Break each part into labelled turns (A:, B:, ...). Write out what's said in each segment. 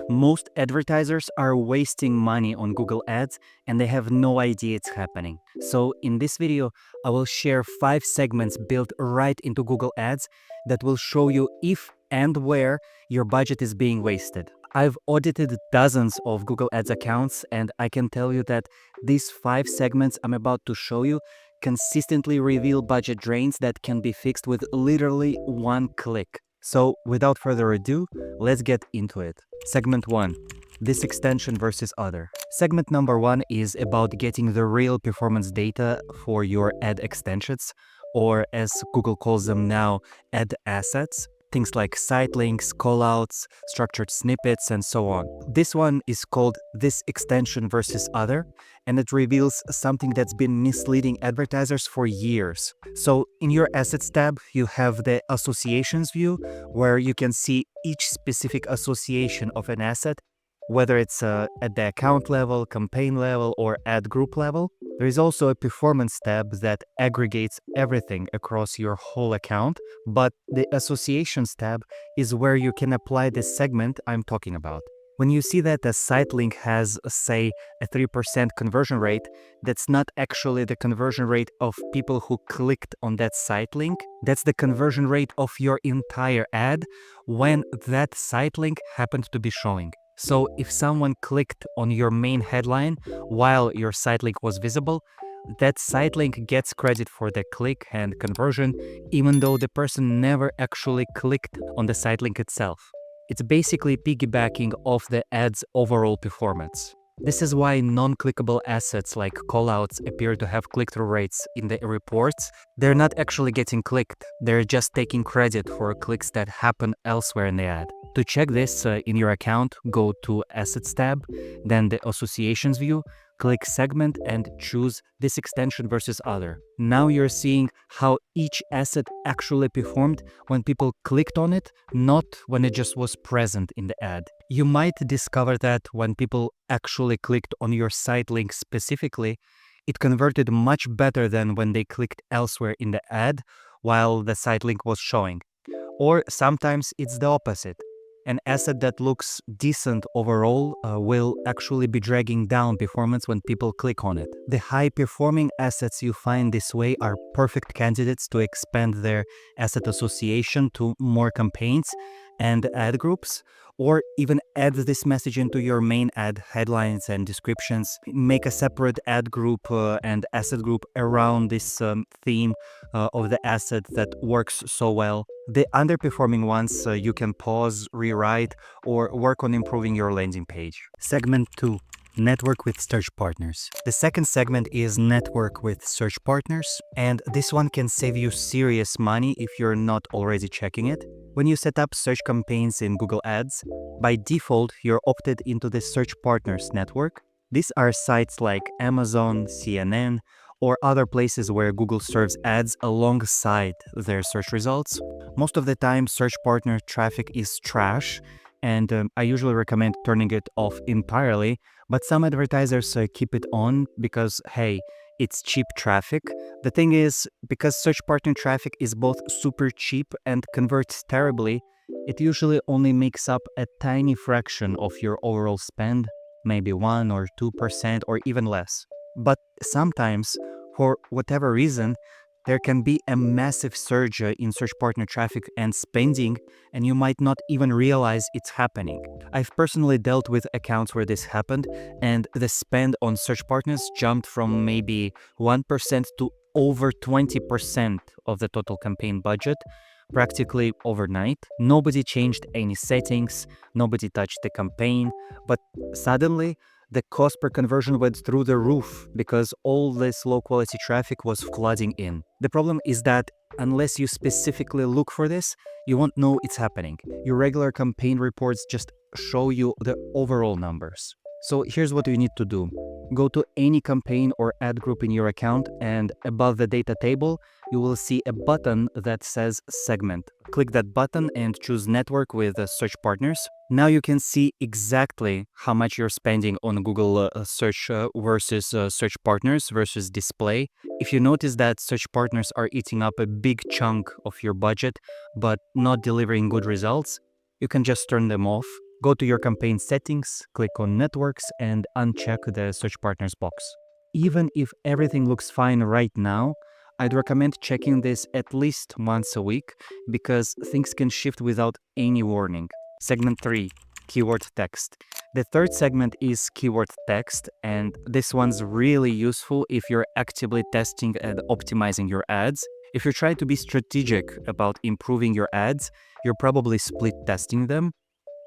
A: Most advertisers are wasting money on Google Ads and they have no idea it's happening. So in this video, I will share 5 segments built right into Google Ads that will show you if and where your budget is being wasted. I've audited dozens of Google Ads accounts and I can tell you that these 5 segments I'm about to show you consistently reveal budget drains that can be fixed with literally one click. So without further ado, let's get into it. Segment 1. This extension versus other. Segment number 1 is about getting the real performance data for your ad extensions, or as Google calls them now, ad assets. Things like site links, callouts, structured snippets, and so on. This one is called This Extension versus Other, and it reveals something that's been misleading advertisers for years. So in your Assets tab, you have the Associations view, where you can see each specific association of an asset, whether it's at the account level, campaign level, or ad group level. There is also a Performance tab that aggregates everything across your whole account, but the Associations tab is where you can apply this segment I'm talking about. When you see that a site link has, say, a 3% conversion rate, that's not actually the conversion rate of people who clicked on that site link. That's the conversion rate of your entire ad when that site link happened to be showing. So if someone clicked on your main headline while your site link was visible, that site link gets credit for the click and conversion, even though the person never actually clicked on the site link itself. It's basically piggybacking off the ad's overall performance. This is why non-clickable assets like callouts appear to have click-through rates in the reports. They're not actually getting clicked, they're just taking credit for clicks that happen elsewhere in the ad. To check this in your account, go to Assets tab, then the Associations view, click Segment and choose This Extension versus Other. Now you're seeing how each asset actually performed when people clicked on it, not when it just was present in the ad. You might discover that when people actually clicked on your site link specifically, it converted much better than when they clicked elsewhere in the ad while the site link was showing. Or sometimes it's the opposite. An asset that looks decent overall will actually be dragging down performance when people click on it. The high-performing assets you find this way are perfect candidates to expand their asset association to more campaigns and ad groups, or even add this message into your main ad headlines and descriptions. Make a separate ad group and asset group around this theme of the asset that works so well. The underperforming ones you can pause, rewrite, or work on improving your landing page. Segment 2. Network with search partners. The second segment is network with search partners, and this one can save you serious money if you're not already checking it. When you set up search campaigns in Google Ads, by default, you're opted into the search partners network. These are sites like Amazon, CNN, or other places where Google serves ads alongside their search results. Most of the time, search partner traffic is trash, and I usually recommend turning it off entirely, but some advertisers keep it on because, hey, it's cheap traffic. The thing is, because search partner traffic is both super cheap and converts terribly, it usually only makes up a tiny fraction of your overall spend, maybe 1 or 2% or even less. But sometimes, for whatever reason, there can be a massive surge in search partner traffic and spending, and you might not even realize it's happening. I've personally dealt with accounts where this happened, and the spend on search partners jumped from maybe 1% to over 20% of the total campaign budget, practically overnight. Nobody changed any settings, nobody touched the campaign, but suddenly, the cost per conversion went through the roof because all this low-quality traffic was flooding in. The problem is that unless you specifically look for this, you won't know it's happening. Your regular campaign reports just show you the overall numbers. So here's what you need to do. Go to any campaign or ad group in your account, and above the data table, you will see a button that says Segment. Click that button and choose Network with Search Partners. Now you can see exactly how much you're spending on Google search versus search partners versus display. If you notice that search partners are eating up a big chunk of your budget but not delivering good results, you can just turn them off. Go to your campaign settings, click on networks, and uncheck the search partners box. Even if everything looks fine right now, I'd recommend checking this at least once a week because things can shift without any warning. Segment 3, keyword text. The third segment is keyword text, and this one's really useful if you're actively testing and optimizing your ads. If you're trying to be strategic about improving your ads, you're probably split testing them.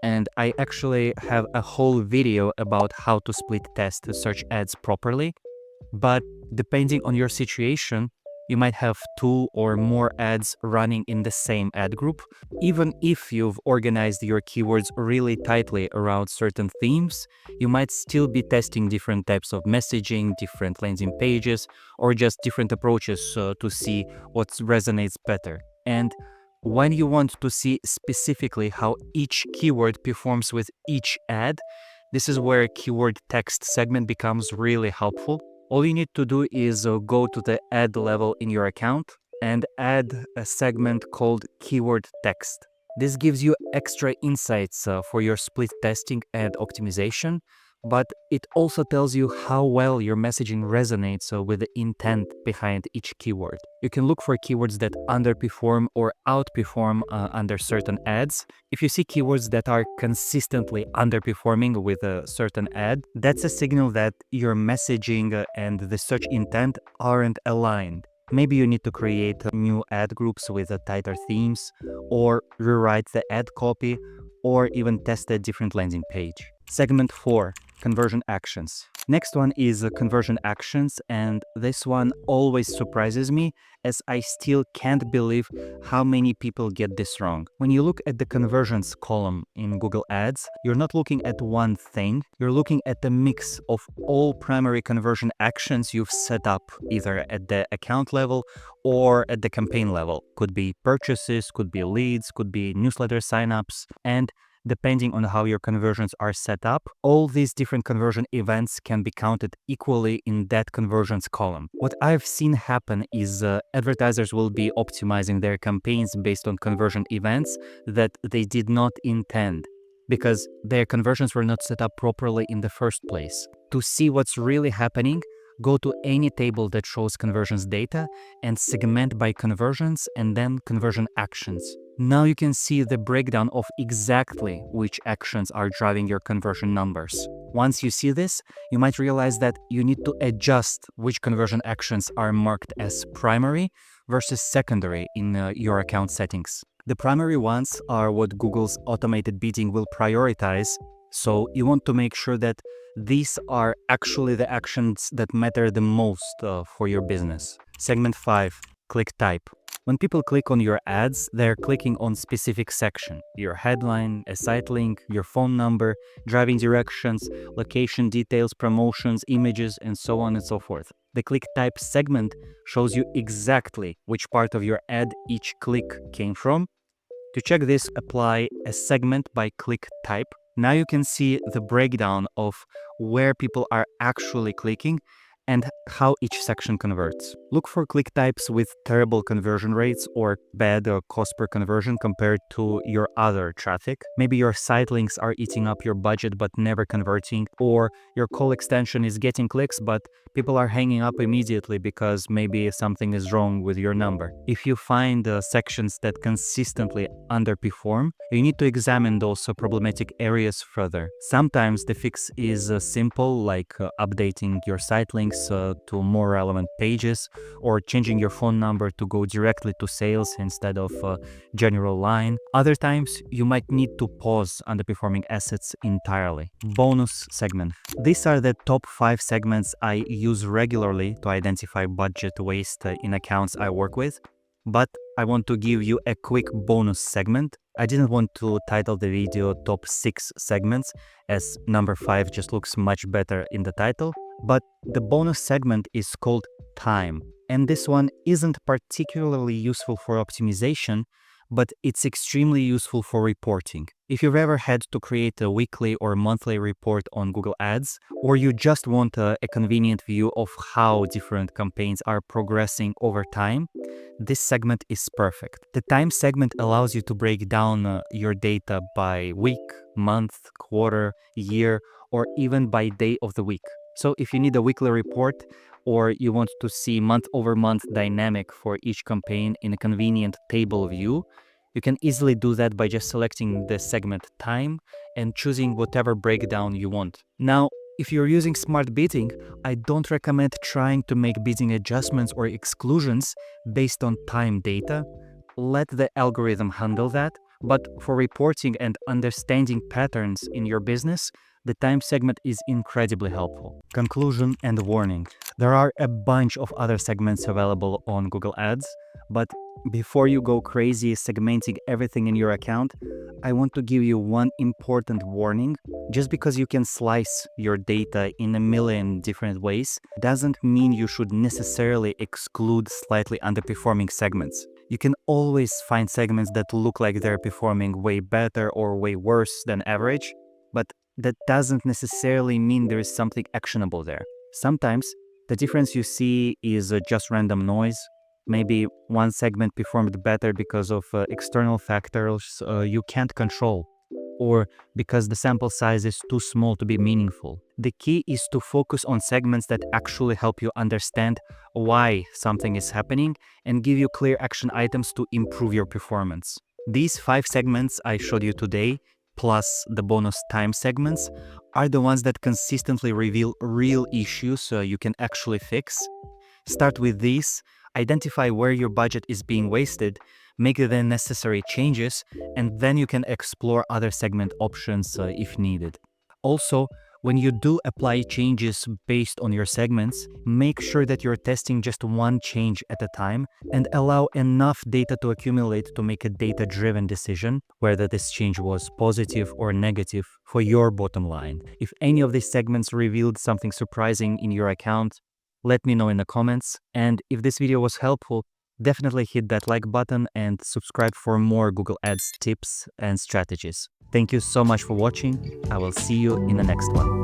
A: And I actually have a whole video about how to split test the search ads properly. But depending on your situation, you might have 2 or more ads running in the same ad group. Even if you've organized your keywords really tightly around certain themes, you might still be testing different types of messaging, different landing pages, or just different approaches to see what resonates better. And when you want to see specifically how each keyword performs with each ad, this is where keyword text segment becomes really helpful. All you need to do is go to the ad level in your account and add a segment called keyword text. This gives you extra insights for your split testing and optimization, but it also tells you how well your messaging resonates with the intent behind each keyword. You can look for keywords that underperform or outperform under certain ads. If you see keywords that are consistently underperforming with a certain ad, that's a signal that your messaging and the search intent aren't aligned. Maybe you need to create new ad groups with tighter themes, or rewrite the ad copy, or even test a different landing page. Segment 4, conversion actions. Next one is conversion actions, and this one always surprises me as I still can't believe how many people get this wrong. When you look at the conversions column in Google Ads, you're not looking at one thing, you're looking at the mix of all primary conversion actions you've set up, either at the account level or at the campaign level. Could be purchases, could be leads, could be newsletter signups, and depending on how your conversions are set up, all these different conversion events can be counted equally in that conversions column. What I've seen happen is advertisers will be optimizing their campaigns based on conversion events that they did not intend, because their conversions were not set up properly in the first place. To see what's really happening, go to any table that shows conversions data and segment by conversions and then conversion actions. Now you can see the breakdown of exactly which actions are driving your conversion numbers. Once you see this, you might realize that you need to adjust which conversion actions are marked as primary versus secondary in your account settings. The primary ones are what Google's automated bidding will prioritize, so you want to make sure that these are actually the actions that matter the most for your business. Segment 5, click type. When people click on your ads, they're clicking on specific section: your headline, a site link, your phone number, driving directions, location details, promotions, images, and so on and so forth. The click type segment shows you exactly which part of your ad each click came from. To check this, apply a segment by click type. Now you can see the breakdown of where people are actually clicking and how each section converts. Look for click types with terrible conversion rates or bad cost per conversion compared to your other traffic. Maybe your site links are eating up your budget but never converting, or your call extension is getting clicks but people are hanging up immediately because maybe something is wrong with your number. If you find sections that consistently underperform, you need to examine those problematic areas further. Sometimes the fix is simple, like updating your site links to more relevant pages, or changing your phone number to go directly to sales instead of general line. Other times, you might need to pause underperforming assets entirely. Bonus segment. These are the top 5 segments I use regularly to identify budget waste in accounts I work with, but I want to give you a quick bonus segment. I didn't want to title the video top 6 segments, as number 5 just looks much better in the title, but the bonus segment is called time. And this one isn't particularly useful for optimization, but it's extremely useful for reporting. If you've ever had to create a weekly or monthly report on Google Ads, or you just want a convenient view of how different campaigns are progressing over time, this segment is perfect. The time segment allows you to break down your data by week, month, quarter, year, or even by day of the week. So if you need a weekly report or you want to see month-over-month dynamic for each campaign in a convenient table view, you can easily do that by just selecting the segment time and choosing whatever breakdown you want. Now, if you're using smart bidding, I don't recommend trying to make bidding adjustments or exclusions based on time data. Let the algorithm handle that. But for reporting and understanding patterns in your business, the time segment is incredibly helpful. Conclusion and warning. There are a bunch of other segments available on Google Ads, but before you go crazy segmenting everything in your account, I want to give you one important warning. Just because you can slice your data in a million different ways doesn't mean you should necessarily exclude slightly underperforming segments. You can always find segments that look like they're performing way better or way worse than average, but that doesn't necessarily mean there is something actionable there. Sometimes the difference you see is just random noise. Maybe one segment performed better because of external factors you can't control, or because the sample size is too small to be meaningful. The key is to focus on segments that actually help you understand why something is happening and give you clear action items to improve your performance. These 5 segments I showed you today, plus the bonus time segments, are the ones that consistently reveal real issues you can actually fix. Start with these, identify where your budget is being wasted, make the necessary changes, and then you can explore other segment options if needed. Also, when you do apply changes based on your segments, make sure that you're testing just one change at a time and allow enough data to accumulate to make a data-driven decision, whether this change was positive or negative for your bottom line. If any of these segments revealed something surprising in your account, let me know in the comments. And if this video was helpful, definitely hit that like button and subscribe for more Google Ads tips and strategies. Thank you so much for watching. I will see you in the next one.